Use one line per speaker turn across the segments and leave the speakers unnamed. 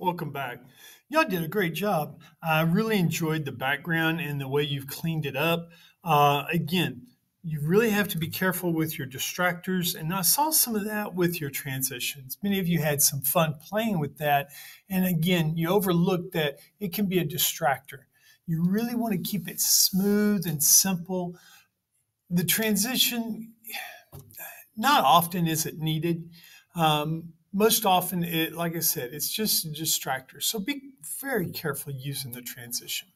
Welcome back. Y'all did a great job. I really enjoyed the background and the way you've cleaned it up. Again, you really have to be careful with your distractors, and I saw some of that with your transitions. Many of you had some fun playing with that, and again, you overlooked that it can be a distractor. You really want to keep it smooth and simple. The transition, not often is it needed. Most often, like I said, it's just a distractor. So be very careful using the transition.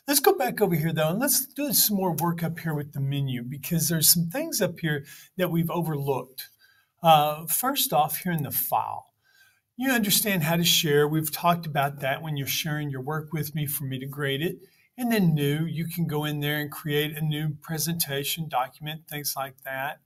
Let's go back over here, though, and let's do some more work up here with the menu because there's some things up here that we've overlooked. First off, here in the file, you understand how to share. We've talked about that when you're sharing your work with me for me to grade it. And then new, you can go in there and create a new presentation, document, things like that.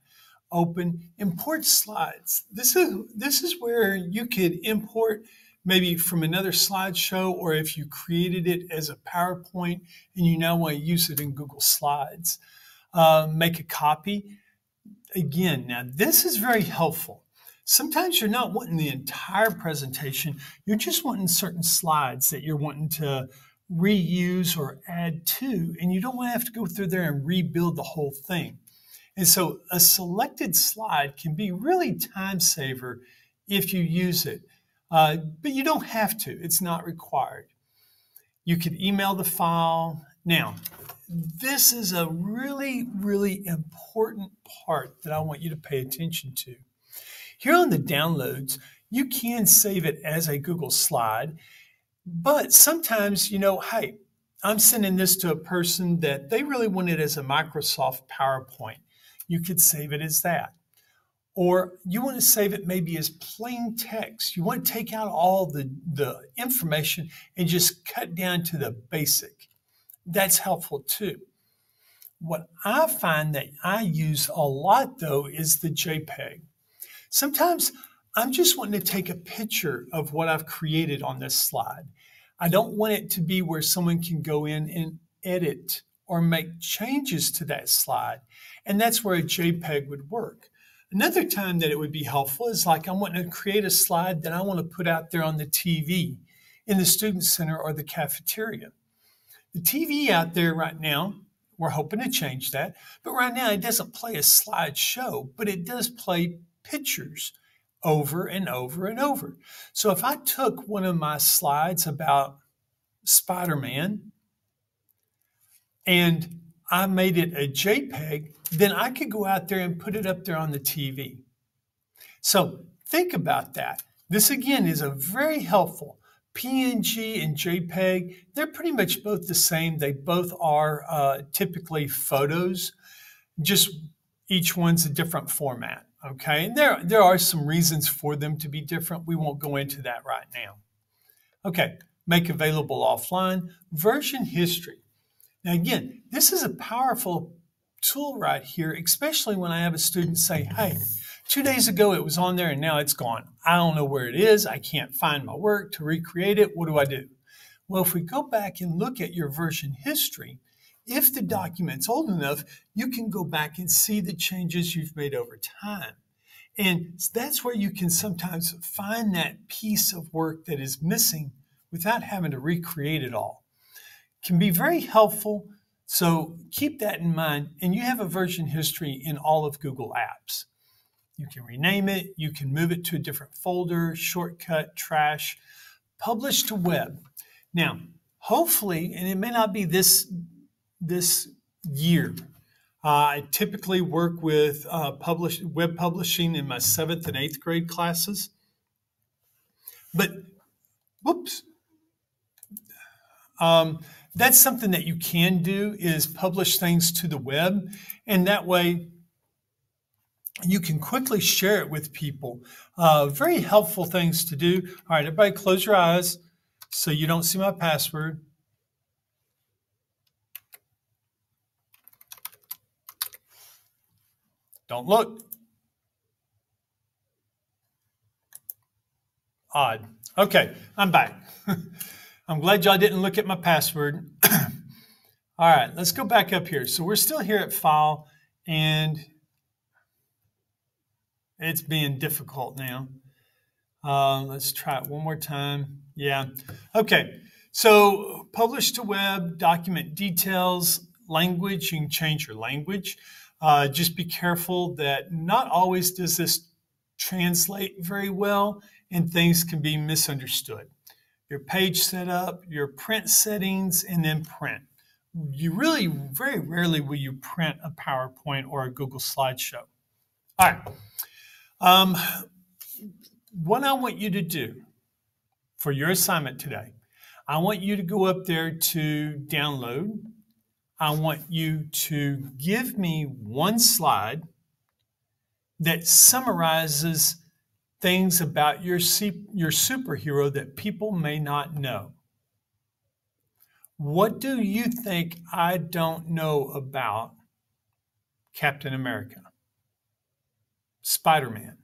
Open, import slides. This is where you could import maybe from another slideshow, or if you created it as a PowerPoint and you now want to use it in Google Slides. Make a copy. Again, now this is very helpful. Sometimes you're not wanting the entire presentation, you're just wanting certain slides that you're wanting to reuse or add to, and you don't want to have to go through there and rebuild the whole thing. And so a selected slide can be really time saver if you use it, but you don't have to. It's not required. You could email the file. Now, this is a really, really important part that I want you to pay attention to. Here on the downloads, you can save it as a Google slide, but sometimes, hey, I'm sending this to a person that they really want it as a Microsoft PowerPoint. You could save it as that. Or you want to save it maybe as plain text. You want to take out all the information and just cut down to the basic. That's helpful too. What I find that I use a lot though is the JPEG. Sometimes I'm just wanting to take a picture of what I've created on this slide. I don't want it to be where someone can go in and edit or make changes to that slide. And that's where a JPEG would work. Another time that it would be helpful is like I'm wanting to create a slide that I want to put out there on the TV in the student center or the cafeteria. The TV out there right now, we're hoping to change that, but right now it doesn't play a slideshow, but it does play pictures over and over and over. So if I took one of my slides about Spider-Man and I made it a JPEG, then I could go out there and put it up there on the TV. So think about that. This again is a very helpful. PNG and JPEG, they're pretty much both the same. They both are typically photos, just each one's a different format, okay? And there are some reasons for them to be different. We won't go into that right now. Okay, make available offline. Version history. Now again, this is a powerful tool right here, especially when I have a student say, hey, 2 days ago it was on there and now it's gone. I don't know where it is. I can't find my work to recreate it. What do I do? Well, if we go back and look at your version history, if the document's old enough, you can go back and see the changes you've made over time. And that's where you can sometimes find that piece of work that is missing without having to recreate it all. Can be very helpful, so keep that in mind, and you have a version history in all of Google Apps. You can rename it, you can move it to a different folder, shortcut, trash, publish to web. Now, hopefully, and it may not be this year, I typically work with web publishing in my 7th and 8th grade classes, but whoops. That's something that you can do is publish things to the web, and that way you can quickly share it with people. Very helpful things to do. All right, everybody close your eyes so you don't see my password. Don't look. Odd. Okay, I'm back. I'm glad y'all didn't look at my password. All right, let's go back up here. So we're still here at File, and it's being difficult now. Let's try it one more time. Yeah. Okay. So publish to web, document details, language. You can change your language. Just be careful that not always does this translate very well and things can be misunderstood. Your page setup, your print settings, and then print. You really, very rarely will you print a PowerPoint or a Google slideshow. All right. Um, what I want you to do for your assignment today, I want you to go up there to download. I want you to give me one slide that summarizes things about your superhero that people may not know. What do you think I don't know about Captain America, Spider-Man,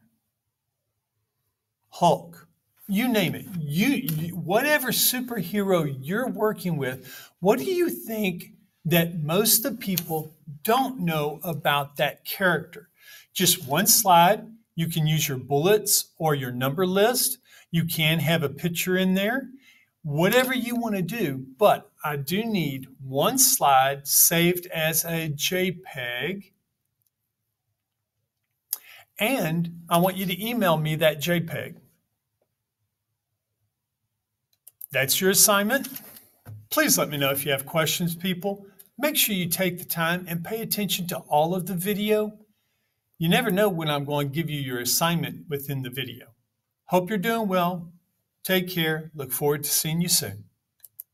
Hulk? You name it. Whatever superhero you're working with, what do you think that most of the people don't know about that character? Just one slide. You can use your bullets or your number list. You can have a picture in there. Whatever you want to do, but I do need one slide saved as a JPEG, and I want you to email me that JPEG. That's your assignment. Please let me know if you have questions, people. Make sure you take the time and pay attention to all of the video. You never know when I'm going to give you your assignment within the video. Hope you're doing well. Take care. Look forward to seeing you soon.